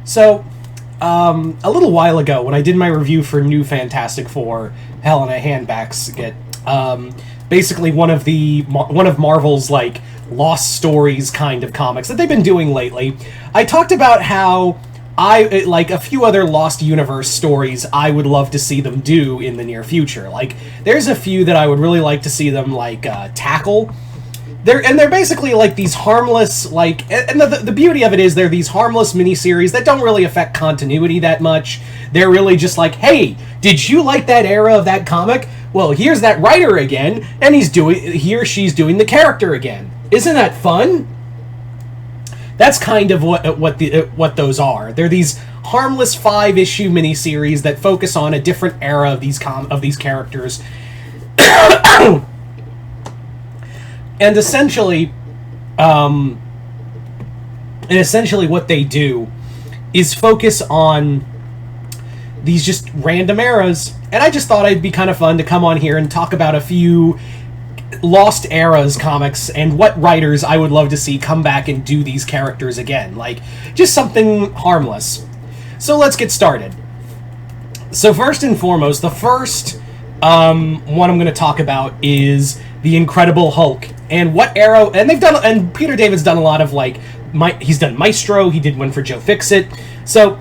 So, a little while ago, when I did my review for New Fantastic Four, Helena Handbasket, basically one of Marvel's like lost stories kind of comics that they've been doing lately, I talked about how like a few other Lost Universe stories I would love to see them do in the near future. Like, there's a few that I would really like to see them like tackle. They're basically like these harmless, like, and the beauty of it is they're these harmless miniseries that don't really affect continuity that much. They're really just like, hey, did you like that era of that comic? Well, here's that writer again, and he or she's doing the character again. Isn't that fun? That's kind of what those are. They're these harmless 5-issue miniseries that focus on a different era of these characters. And essentially, what they do is focus on these just random eras. And I just thought it'd be kind of fun to come on here and talk about a few Lost Eras comics and what writers I would love to see come back and do these characters again. Like, just something harmless. So let's get started. So first and foremost, the first one I'm going to talk about is The Incredible Hulk. And what era, and Peter David's done a lot of, like, he's done Maestro, he did one for Joe Fixit. So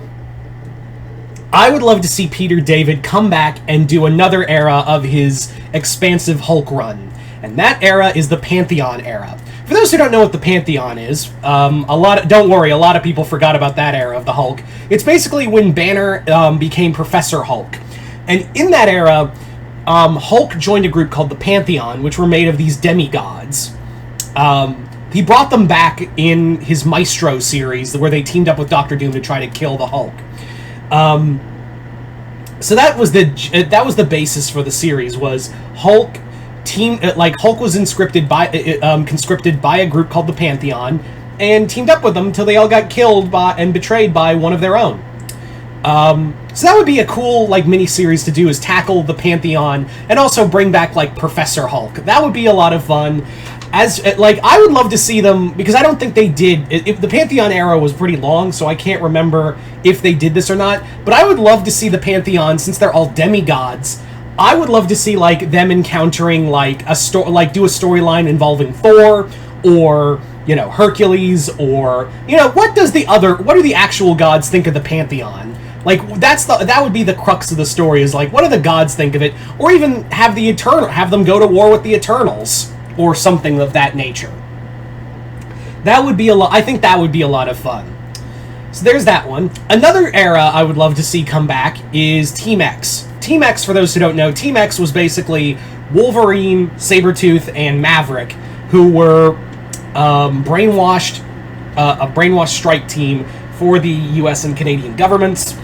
I would love to see Peter David come back and do another era of his expansive Hulk run. And that era is the Pantheon era. For those who don't know what the Pantheon is, don't worry, a lot of people forgot about that era of the Hulk. It's basically when Banner became Professor Hulk. And in that era, Hulk joined a group called the Pantheon, which were made of these demigods. He brought them back in his Maestro series, where they teamed up with Doctor Doom to try to kill the Hulk. So that was the basis for the series. Was Hulk Hulk was conscripted by a group called the Pantheon, and teamed up with them until they all got killed and betrayed by one of their own. So that would be a cool, like, mini-series to do, is tackle the Pantheon and also bring back, like, Professor Hulk. That would be a lot of fun. I would love to see them, because I don't think they did. The Pantheon era was pretty long, so I can't remember if they did this or not. But I would love to see the Pantheon, since they're all demigods. I would love to see, like, them encountering, like, do a storyline involving Thor, or, Hercules, or, what do the actual gods think of the Pantheon? Like, that would be the crux of the story, is like, what do the gods think of it? Or even have them go to war with the Eternals, or something of that nature. That would be I think that would be a lot of fun. So there's that one. Another era I would love to see come back is Team X. Team X, for those who don't know, Team X was basically Wolverine, Sabretooth, and Maverick, who were a brainwashed strike team for the US and Canadian governments.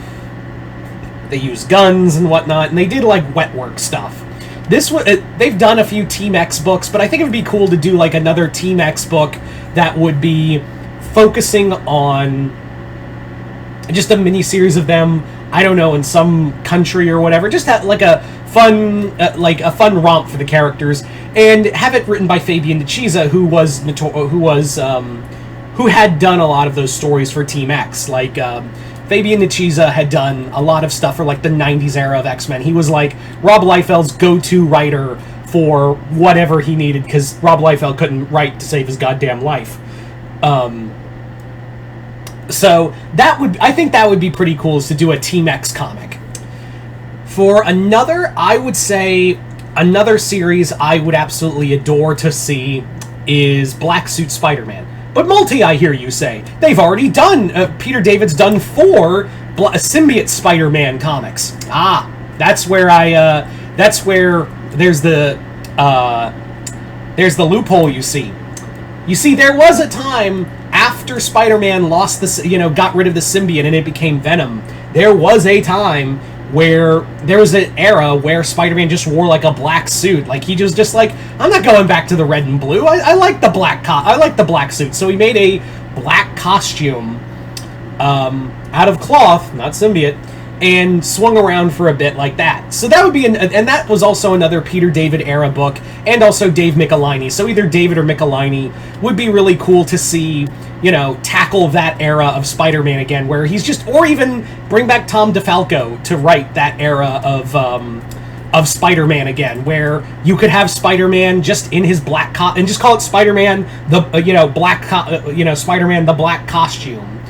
They used guns and whatnot, and they did, like, wet work stuff. They've done a few Team X books, but I think it would be cool to do, like, another Team X book that would be focusing on just a mini-series of them, I don't know, in some country or whatever. Just have, like, a fun romp for the characters, and have it written by Fabian Nicieza, who had done a lot of those stories for Team X. Like, Fabian Nicieza had done a lot of stuff for, like, the 90s era of X-Men. He was, like, Rob Liefeld's go-to writer for whatever he needed, because Rob Liefeld couldn't write to save his goddamn life. So I think that would be pretty cool, is to do a Team X comic. For I would say another series I would absolutely adore to see is Black Suit Spider-Man. But I hear you say. They've already done, Peter David's done 4 symbiote Spider-Man comics. That's where there's the loophole, you see. You see, there was a time after Spider-Man got rid of the symbiote and it became Venom. There was a time where there was an era where Spider-Man just wore, like, a black suit. Like, he was just like, I'm not going back to the red and blue. I like the black suit. So he made a black costume out of cloth, not symbiote, and swung around for a bit like that. So that would be and that was also another Peter David era book, and also Dave Michelinie. So either David or Michelinie would be really cool to see, tackle tackle that era of Spider-Man again, where he's just, or even bring back Tom DeFalco to write that era of Spider-Man again, where you could have Spider-Man just in his black and just call it Spider-Man the Spider-Man the black costume,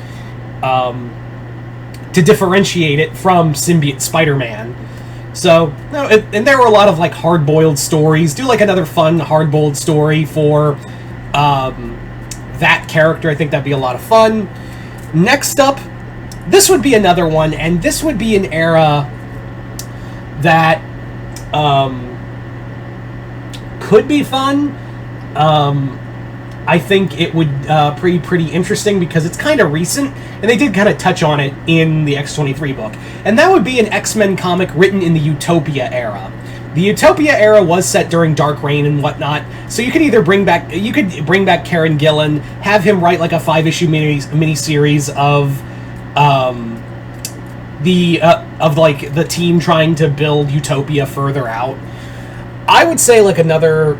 to differentiate it from symbiote Spider-Man. So, no, and there were a lot of like hard-boiled stories. Do like another fun hard-boiled story for that character. I think that'd be a lot of fun. Next up, this would be another one, and this would be an era that could be fun. I think it would pretty interesting because it's kind of recent, and they did kind of touch on it in the X-23 book. And that would be an X-Men comic written in the Utopia era. The Utopia era was set during Dark Reign and whatnot, so you could either bring back Karen Gillan, have him write like a 5-issue mini-series of the team trying to build Utopia further out. I would say like another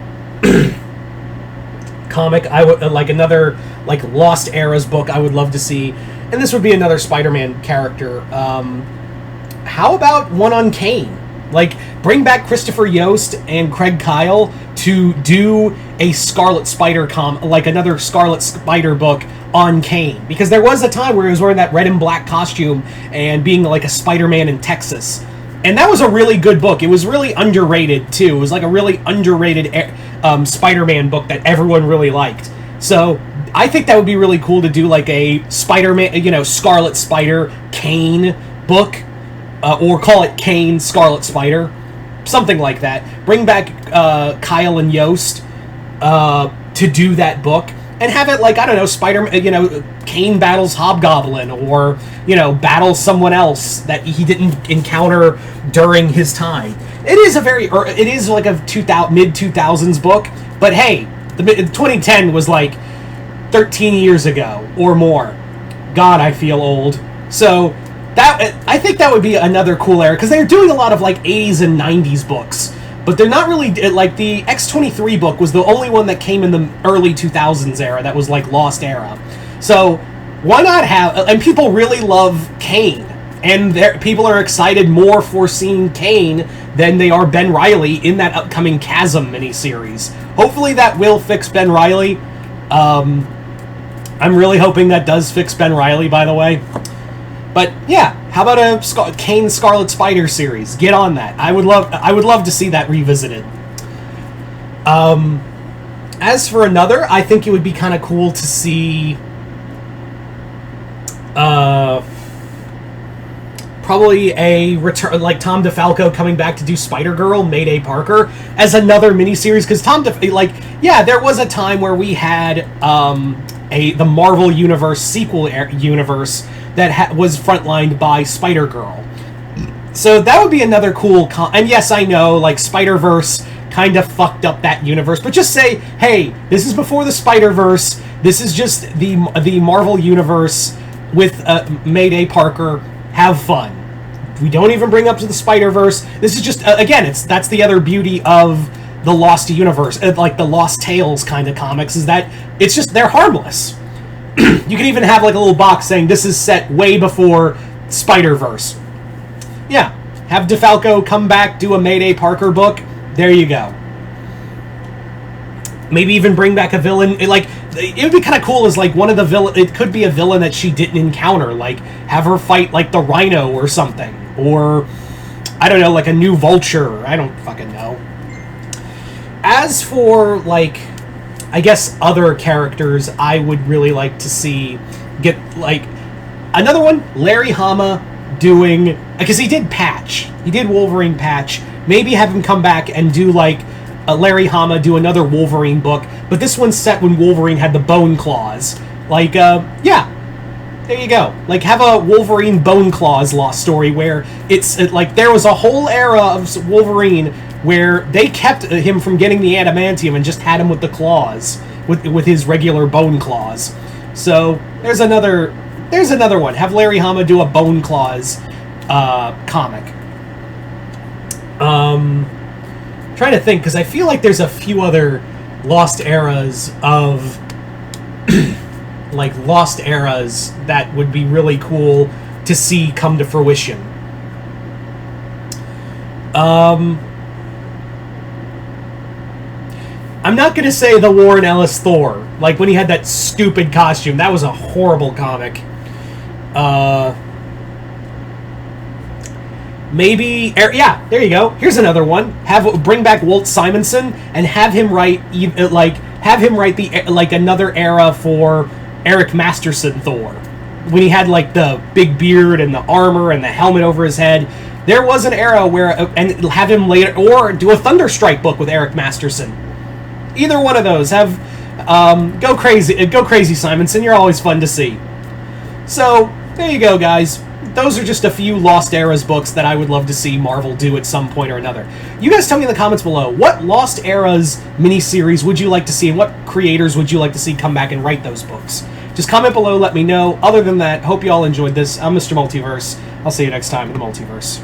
comic, I would like another like Lost Eras book I would love to see, and this would be another Spider-Man character. How about one on Kane? Like, bring back Christopher Yost and Craig Kyle to do a Scarlet Spider like another Scarlet Spider book on Kane, because there was a time where he was wearing that red and black costume and being like a Spider-Man in Texas. And that was a really good book. It was really underrated, too. It was like a really underrated Spider-Man book that everyone really liked. So, I think that would be really cool to do like a Spider-Man, Scarlet Spider Kane book. Or call it Kane Scarlet Spider. Something like that. Bring back Kyle and Yost to do that book. And have it like, I don't know, Spider-Man, Kane battles Hobgoblin, or, battles someone else that he didn't encounter during his time. It is like a mid-2000s book, but hey, 2010 was like 13 years ago or more. God, I feel old. So, I think that would be another cool era, because they're doing a lot of like 80s and 90s books. But they're not really, like, the X-23 book was the only one that came in the early 2000s era that was, like, Lost Era. So, why not have, and people really love Kane, and people are excited more for seeing Kane than they are Ben Reilly in that upcoming Chasm miniseries. Hopefully that will fix Ben Reilly. I'm really hoping that does fix Ben Reilly, by the way. But yeah, how about a Kane Scarlet Spider series? Get on that. I would love to see that revisited. As for another, I think it would be kind of cool to see probably a return, like Tom DeFalco coming back to do Spider-Girl, Mayday Parker, as another miniseries, because there was a time where we had the Marvel Universe sequel universe that was frontlined by Spider-Girl. So that would be another cool and yes, I know, like, Spider-Verse kind of fucked up that universe, but just say, hey, this is before the Spider-Verse, this is just the Marvel Universe with Mayday Parker, have fun. We don't even bring up to the Spider-Verse, this is just, again, that's the other beauty of the Lost Universe, like the Lost Tales kind of comics, is that it's just, they're harmless. You can even have like a little box saying this is set way before Spider-Verse. Yeah, have DeFalco come back, do a Mayday Parker book. There you go. Maybe even bring back a villain. It would be kind of cool as like one of the villain. It could be a villain that she didn't encounter. Like have her fight like the Rhino or something, or I don't know, like a new Vulture. I don't fucking know. As for like, I guess other characters I would really like to see get, like, another one, Larry Hama doing, because he did Patch. He did Wolverine Patch. Maybe have him come back and do, like, Larry Hama do another Wolverine book, but this one's set when Wolverine had the bone claws. Like, yeah, there you go. Like, have a Wolverine Bone Claws Lost story where like, there was a whole era of Wolverine where they kept him from getting the adamantium and just had him with the claws, with his regular bone claws. So there's another one. Have Larry Hama do a Bone Claws comic. Trying to think, because I feel like there's a few other Lost eras of like lost eras that would be really cool to see come to fruition. I'm not gonna say the Warren Ellis Thor, like when he had that stupid costume. That was a horrible comic. Maybe, yeah, there you go. Here's another one. Bring back Walt Simonson and have him write another era for Eric Masterson Thor, when he had like the big beard and the armor and the helmet over his head. There was an era where, and have him later, or do a Thunderstrike book with Eric Masterson. Either one of those. Go crazy, Simonson. You're always fun to see. So there you go, guys. Those are just a few Lost Eras books that I would love to see Marvel do at some point or another. You guys tell me in the comments below, what Lost Eras miniseries would you like to see, and what creators would you like to see come back and write those books? Just comment below, let me know. Other than that, hope you all enjoyed this. I'm Mr. Multiverse. I'll see you next time in the Multiverse.